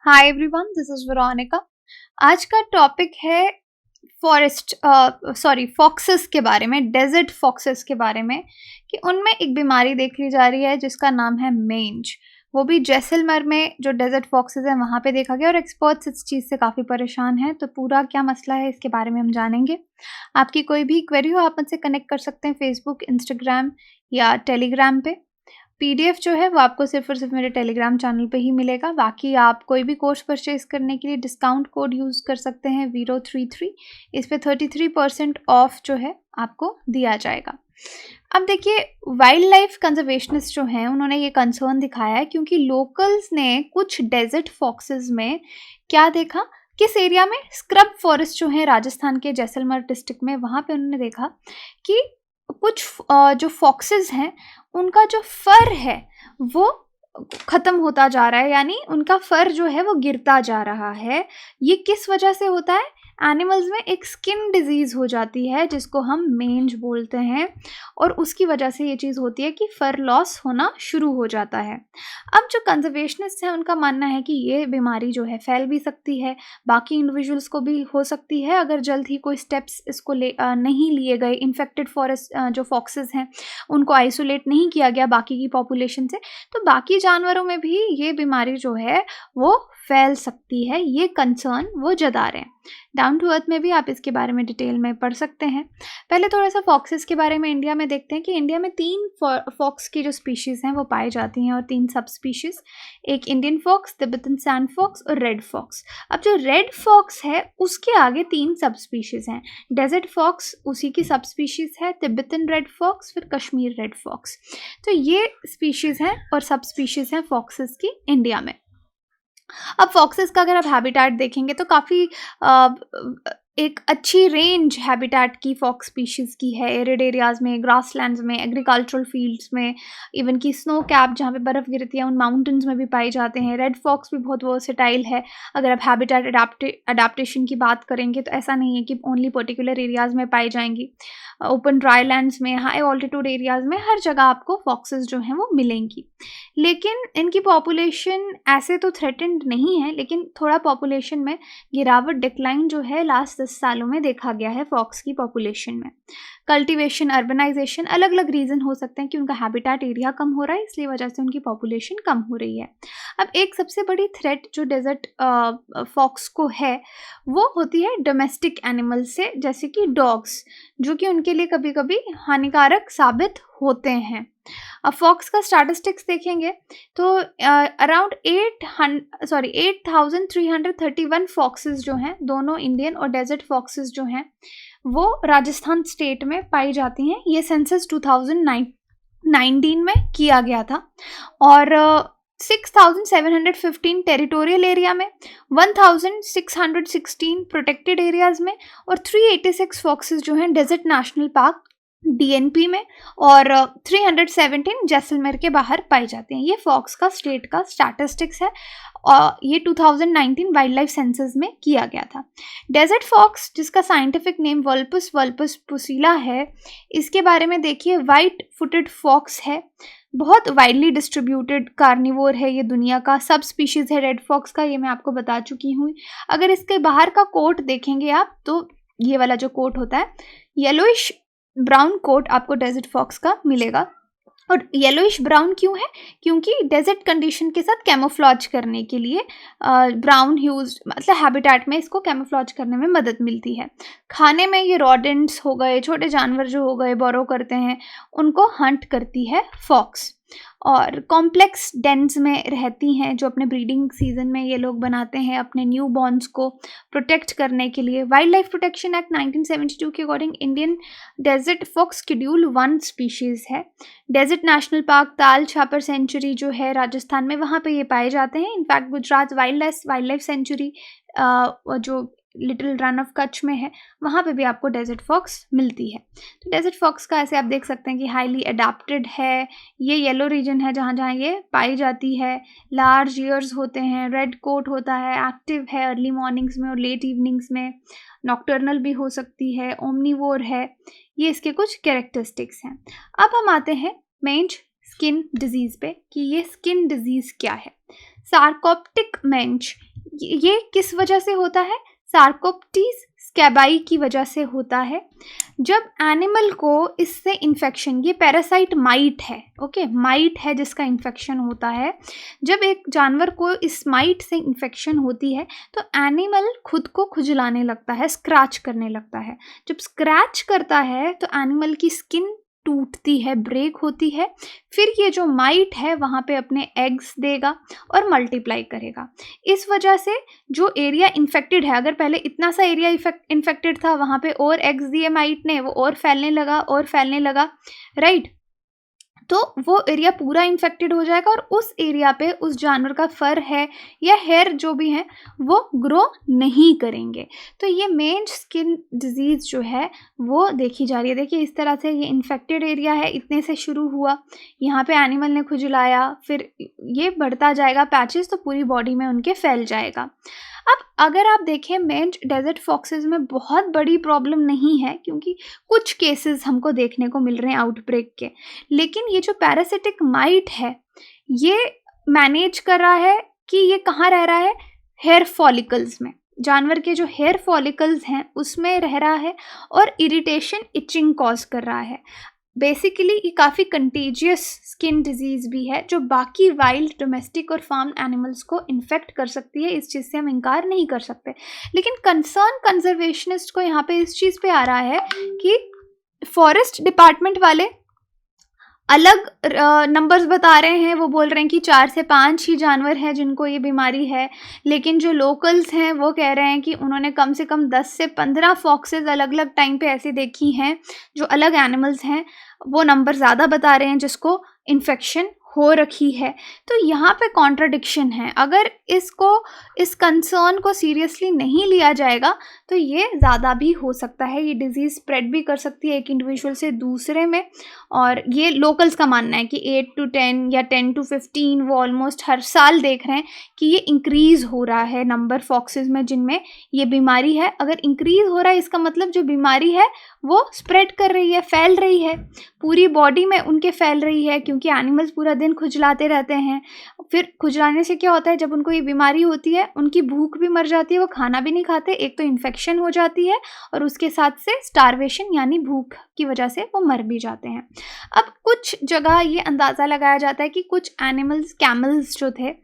Hi everyone, this is Veronica. आज का topic है फॉक्सेस के बारे में, डेजर्ट फॉक्सेस के बारे में, कि उनमें एक बीमारी देखी जा रही है जिसका नाम है मेंज। वो भी जैसलमेर में जो डेजर्ट फॉक्सेस हैं वहाँ पे देखा गया और एक्सपर्ट्स इस चीज़ से काफ़ी परेशान हैं। तो पूरा क्या मसला है इसके बारे में हम जानेंगे। आपकी कोई भी क्वेरी हो आप मुझसे कनेक्ट कर सकते हैं फेसबुक, इंस्टाग्राम या टेलीग्राम पे। पीडीएफ जो है वो आपको सिर्फ़ और सिर्फ़ मेरे टेलीग्राम चैनल पे ही मिलेगा। बाकी आप कोई भी कोर्स परचेज़ करने के लिए डिस्काउंट कोड यूज़ कर सकते हैं वीरो33। इस पे 33% ऑफ जो है आपको दिया जाएगा। अब देखिए, वाइल्ड लाइफ कंजर्वेशनिस्ट जो हैं उन्होंने ये कंसर्न दिखाया है क्योंकि लोकल्स ने कुछ डेजर्ट फॉक्सेस में क्या देखा, किस एरिया में, स्क्रब फॉरेस्ट जो है राजस्थान के जैसलमेर डिस्ट्रिक्ट में, वहाँ पे उन्होंने देखा कि कुछ जो फॉक्सेस हैं उनका जो फर है वो ख़त्म होता जा रहा है, यानी उनका फर जो है वो गिरता जा रहा है। ये किस वजह से होता है? एनिमल्स में एक स्किन डिजीज़ हो जाती है जिसको हम मेंज बोलते हैं और उसकी वजह से ये चीज़ होती है कि फर लॉस होना शुरू हो जाता है। अब जो कंजर्वेशनिस्ट हैं उनका मानना है कि ये बीमारी जो है फैल भी सकती है, बाकी इंडिविजुअल्स को भी हो सकती है अगर जल्द ही कोई स्टेप्स इसको नहीं लिए गए। इन्फेक्टेड फॉरेस्ट जो फॉक्सेस हैं उनको आइसोलेट नहीं किया गया बाकी की पॉपुलेशन से, तो बाकी जानवरों में भी ये बीमारी जो है वो फैल सकती है। ये कंसर्न वो जता रहे हैं। डाउन टू अर्थ में भी आप इसके बारे में डिटेल में पढ़ सकते हैं। पहले थोड़ा सा फॉक्सेस के बारे में इंडिया में देखते हैं कि इंडिया में 3 फॉक्स की जो स्पीशीज़ हैं वो पाई जाती हैं और 3 सब स्पीशीज़, एक Indian fox, Tibetan sand fox और रेड फॉक्स। अब जो रेड फॉक्स है उसके आगे 3 सब स्पीशीज़ हैं। डेजर्ट फॉक्स उसी की सब स्पीशीज़ है, तिब्बतन रेड फॉक्स, फिर कश्मीर रेड फॉक्स। तो ये स्पीशीज़ हैं और सब स्पीशीज़ हैं फॉक्सेस की इंडिया में। अब फॉक्सेस का अगर आप हैबिटेट देखेंगे तो काफ़ी एक अच्छी रेंज हैबिटेट की फॉक्स स्पीशीज़ की है। एरिड एरियाज़ में, ग्रासलैंड्स में, एग्रीकल्चरल फील्ड्स में, इवन कि स्नो कैप जहाँ पे बर्फ़ गिरती है उन माउंटेन्स में भी पाए जाते हैं। रेड फॉक्स भी बहुत वर्सेटाइल है। अगर आप हैबिटेट अडेप्टेशन की बात करेंगे तो ऐसा नहीं है कि ओनली पर्टिकुलर एरियाज़ में पाई जाएंगी। ओपन ड्राई लैंड्स में, हाई ऑल्टीट्यूड एरियाज़ में, हर जगह आपको फॉक्सेस जो हैं वो मिलेंगी। लेकिन इनकी पॉपुलेशन ऐसे तो थ्रेटेंड नहीं है, लेकिन थोड़ा पॉपुलेशन में गिरावट, डिक्लाइन जो है लास्ट 10 सालों में देखा गया है फॉक्स की पॉपुलेशन में। कल्टीवेशन, अर्बनाइजेशन, अलग अलग रीज़न हो सकते हैं कि उनका हैबिटेट एरिया कम हो रहा है, इसलिए वजह से उनकी पॉपुलेशन कम हो रही है। अब एक सबसे बड़ी थ्रेट जो डेजर्ट फॉक्स को है वो होती है डोमेस्टिक एनिमल से, जैसे कि डॉग्स, जो कि उनके लिए कभी कभी हानिकारक साबित होते हैं। अब फॉक्स का स्टैटिस्टिक्स देखेंगे तो अराउंड 8,331 फॉक्सेस जो हैं, दोनों इंडियन और डेजर्ट फॉक्सेस जो हैं वो राजस्थान स्टेट में पाई जाती हैं। ये सेंसस 2019 में किया गया था और 6,715 टेरिटोरियल एरिया में, 1,616 प्रोटेक्टेड एरियाज़ में और 386 फॉक्सेस जो हैं डेजर्ट नेशनल पार्क डीएनपी में और 317 जैसलमेर के बाहर पाई जाती हैं। ये फॉक्स का स्टेट का स्टैटिस्टिक्स है और ये 2019 वाइल्ड लाइफ सेंसस में किया गया था। डेजर्ट फॉक्स, जिसका साइंटिफिक नेम वल्पस वल्पस पुसीला है, इसके बारे में देखिए, वाइट फुटेड फॉक्स है, बहुत वाइडली डिस्ट्रीब्यूटेड कार्निवोर है, ये दुनिया का सब स्पीशीज़ है रेड फॉक्स का, ये मैं आपको बता चुकी हूँ। अगर इसके बाहर का कोट देखेंगे आप तो ये वाला जो कोट होता है, येलोइश ब्राउन कोट आपको डेजर्ट फॉक्स का मिलेगा। और येलोइश ब्राउन क्यों है? क्योंकि डेजर्ट कंडीशन के साथ कैमोफ्लॉज करने के लिए ब्राउन ह्यूज, मतलब हैबिटेट में इसको कैमोफ्लॉज करने में मदद मिलती है। खाने में ये रॉडेंट्स हो गए, छोटे जानवर जो हो गए बोरो करते हैं, उनको हंट करती है फॉक्स। और कॉम्प्लेक्स डेंस में रहती हैं जो अपने ब्रीडिंग सीजन में ये लोग बनाते हैं अपने न्यू बॉर्न्स को प्रोटेक्ट करने के लिए। वाइल्ड लाइफ प्रोटेक्शन एक्ट 1972 के according Indian desert fox schedule 1 species है। Desert national park Tal Chhapar century जो है राजस्थान में, वहाँ पे ये पाए जाते हैं। In fact Gujarat wild life sanctuary जो लिटिल रन ऑफ कच्छ में है, वहाँ पे भी आपको डेजर्ट फॉक्स मिलती है। तो डेजर्ट फॉक्स का ऐसे आप देख सकते हैं कि हाईली अडेप्टेड है। ये येलो रीजन है जहाँ जहाँ ये पाई जाती है। लार्ज ईयर्स होते हैं, रेड कोट होता है, एक्टिव है अर्ली मॉर्निंग्स में और लेट इवनिंग्स में, नॉक्टर्नल भी हो सकती है, ओमनीवोर है। ये इसके कुछ कैरेक्टरिस्टिक्स हैं। अब हम आते हैं मेंज स्किन डिजीज़ पे कि ये स्किन डिजीज़ क्या है। सार्कोप्टिक मेंज ये किस वजह से होता है? सार्कोप्टीज स्कैबाई की वजह से होता है। जब एनिमल को इससे इन्फेक्शन, ये पैरासाइट माइट है, ओके, माइट है जिसका इन्फेक्शन होता है। जब एक जानवर को इस माइट से इन्फेक्शन होती है तो एनिमल खुद को खुजलाने लगता है, स्क्रैच करने लगता है। जब स्क्रैच करता है तो एनिमल की स्किन टूटती है, ब्रेक होती है। फिर ये जो माइट है वहाँ पे अपने एग्स देगा और मल्टीप्लाई करेगा। इस वजह से जो एरिया इन्फेक्टेड है, अगर पहले इतना सा एरिया इन्फेक्टेड था, वहाँ पे और एग्स दिए माइट ने, वो और फैलने लगा, राइट। तो वो एरिया पूरा इन्फेक्टेड हो जाएगा और उस एरिया पे उस जानवर का फर है या हेयर जो भी है वो ग्रो नहीं करेंगे। तो ये मेंज स्किन डिजीज़ जो है वो देखी जा रही है। देखिए इस तरह से ये इन्फेक्टेड एरिया है, इतने से शुरू हुआ, यहाँ पे एनिमल ने खुजलाया, फिर ये बढ़ता जाएगा पैचेस, तो पूरी बॉडी में उनके फैल जाएगा। अब अगर आप देखें मेंज डेजर्ट फॉक्सेस में बहुत बड़ी प्रॉब्लम नहीं है, क्योंकि कुछ केसेस हमको देखने को मिल रहे हैं आउटब्रेक के। लेकिन ये जो पैरासिटिक माइट है ये मैनेज कर रहा है कि ये कहाँ रह रहा है, हेयर फॉलिकल्स में। जानवर के जो हेयर फॉलिकल्स हैं उसमें रह रहा है और इरिटेशन, इचिंग कॉज कर रहा है। बेसिकली ये काफ़ी कंटेजियस स्किन डिजीज़ भी है जो बाकी वाइल्ड, डोमेस्टिक और फार्म एनिमल्स को इन्फेक्ट कर सकती है। इस चीज़ से हम इनकार नहीं कर सकते। लेकिन कंसर्न कंजर्वेशनिस्ट को यहाँ पे इस चीज़ पे आ रहा है कि फॉरेस्ट डिपार्टमेंट वाले अलग नंबर्स बता रहे हैं। वो बोल रहे हैं कि 4 से 5 ही जानवर हैं जिनको ये बीमारी है, लेकिन जो लोकल्स हैं वो कह रहे हैं कि उन्होंने कम से कम 10 से 15 फॉक्सेस अलग अलग टाइम पे ऐसे देखी हैं जो अलग एनिमल्स हैं। वो नंबर ज़्यादा बता रहे हैं जिसको इन्फेक्शन हो रखी है। तो यहाँ पे कॉन्ट्रडिक्शन है। अगर इस कंसर्न को सीरियसली नहीं लिया जाएगा तो ये ज़्यादा भी हो सकता है, ये डिज़ीज़ स्प्रेड भी कर सकती है एक इंडिविजुअल से दूसरे में। और ये लोकल्स का मानना है कि 8 to 10 या 10 to 15 वो ऑलमोस्ट हर साल देख रहे हैं कि ये इंक्रीज़ हो रहा है नंबर फॉक्सेस में जिनमें ये बीमारी है। अगर इंक्रीज़ हो रहा है इसका मतलब जो बीमारी है वो स्प्रेड कर रही है, फैल रही है, पूरी बॉडी में उनके फैल रही है, क्योंकि एनिमल्स पूरा दिन खुजलाते रहते हैं। फिर खुजलाने से क्या होता है, जब उनको ये बीमारी होती है उनकी भूख भी मर जाती है, वो खाना भी नहीं खाते। एक तो इन्फेक्शन हो जाती है और उसके साथ से स्टारवेशन यानी भूख की वजह से वो मर भी जाते हैं। अब कुछ जगह ये अंदाज़ा लगाया जाता है कि कुछ एनिमल्स, कैमल्स जो थे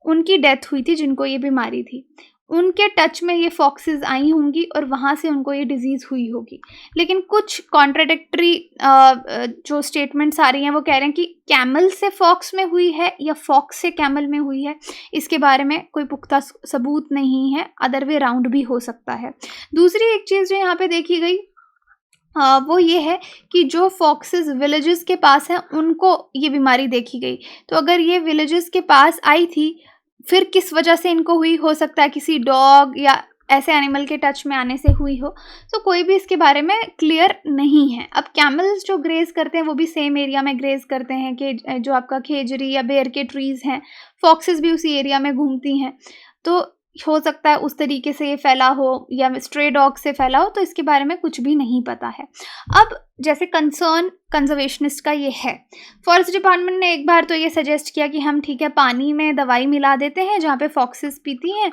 उनकी डेथ हुई थी जिनको ये बीमारी थी, उनके टच में ये फॉक्सेस आई होंगी और वहाँ से उनको ये डिजीज़ हुई होगी। लेकिन कुछ कॉन्ट्राडिक्टरी जो स्टेटमेंट्स आ रही हैं वो कह रहे हैं कि कैमल से फॉक्स में हुई है या फॉक्स से कैमल में हुई है, इसके बारे में कोई पुख्ता सबूत नहीं है। अदर वे राउंड भी हो सकता है। दूसरी एक चीज़ जो यहाँ पे देखी गई वो ये है कि जो फॉक्सेस विलेजेस के पास हैं उनको ये बीमारी देखी गई। तो अगर ये विलेजेस के पास आई थी फिर किस वजह से इनको हुई, हो सकता है किसी डॉग या ऐसे एनिमल के टच में आने से हुई हो। तो कोई भी इसके बारे में क्लियर नहीं है। अब कैमल्स जो ग्रेज करते हैं वो भी सेम एरिया में ग्रेज करते हैं कि जो आपका खेजड़ी या बेर के ट्रीज़ हैं, फॉक्सेस भी उसी एरिया में घूमती हैं। तो हो सकता है उस तरीके से ये फैला हो या स्ट्रे डॉग से फैला हो, तो इसके बारे में कुछ भी नहीं पता है। अब जैसे कंसर्न कंजर्वेशनिस्ट का ये है, फॉरेस्ट डिपार्टमेंट ने एक बार तो ये सजेस्ट किया कि हम ठीक है पानी में दवाई मिला देते हैं, जहाँ पे फॉक्सेस पीती हैं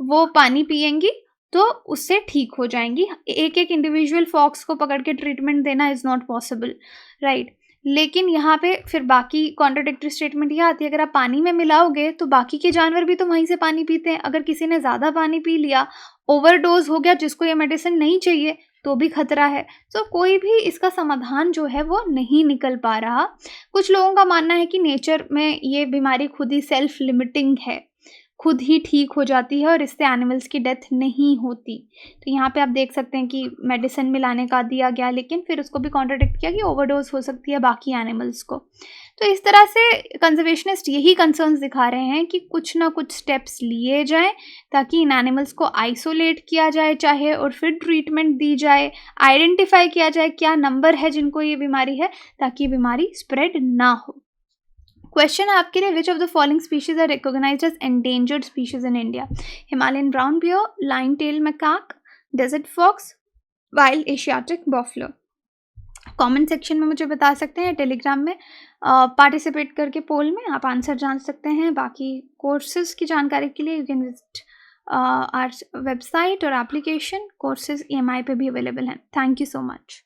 वो पानी पिएंगी तो उससे ठीक हो जाएंगी। एक एक इंडिविजुअल फॉक्स को पकड़ के ट्रीटमेंट देना इज़ नॉट पॉसिबल, राइट। लेकिन यहाँ पे फिर बाकी कॉन्ट्राडिक्टरी स्टेटमेंट ये आती है, अगर आप पानी में मिलाओगे तो बाकी के जानवर भी तो वहीं से पानी पीते हैं। अगर किसी ने ज़्यादा पानी पी लिया, ओवरडोज हो गया, जिसको ये मेडिसिन नहीं चाहिए, तो भी खतरा है। तो कोई भी इसका समाधान जो है वो नहीं निकल पा रहा। कुछ लोगों का मानना है कि नेचर में ये बीमारी खुद ही सेल्फ लिमिटिंग है, खुद ही ठीक हो जाती है और इससे एनिमल्स की डेथ नहीं होती। तो यहाँ पे आप देख सकते हैं कि मेडिसिन मिलाने का दिया गया, लेकिन फिर उसको भी कॉन्ट्राडिक्ट किया कि ओवरडोज हो सकती है बाकी एनिमल्स को। तो इस तरह से कंजर्वेशनिस्ट यही कंसर्न्स दिखा रहे हैं कि कुछ ना कुछ स्टेप्स लिए जाएं ताकि इन एनिमल्स को आइसोलेट किया जाए चाहे, और फिर ट्रीटमेंट दी जाए, आइडेंटिफाई किया जाए क्या नंबर है जिनको ये बीमारी है, ताकि बीमारी स्प्रेड ना हो। क्वेश्चन है आपके लिए, which of the following species are recognised as endangered species in India? Himalayan brown bear, lion tail macaque, desert fox, wild Asiatic buffalo. Comment section में मुझे बता सकते हैं, टेलीग्राम में पार्टिसिपेट करके पोल में आप आंसर जान सकते हैं। बाकी कोर्सेज की जानकारी के लिए you can visit our website और एप्लीकेशन कोर्सेज EMI पे भी अवेलेबल हैं। Thank you so much.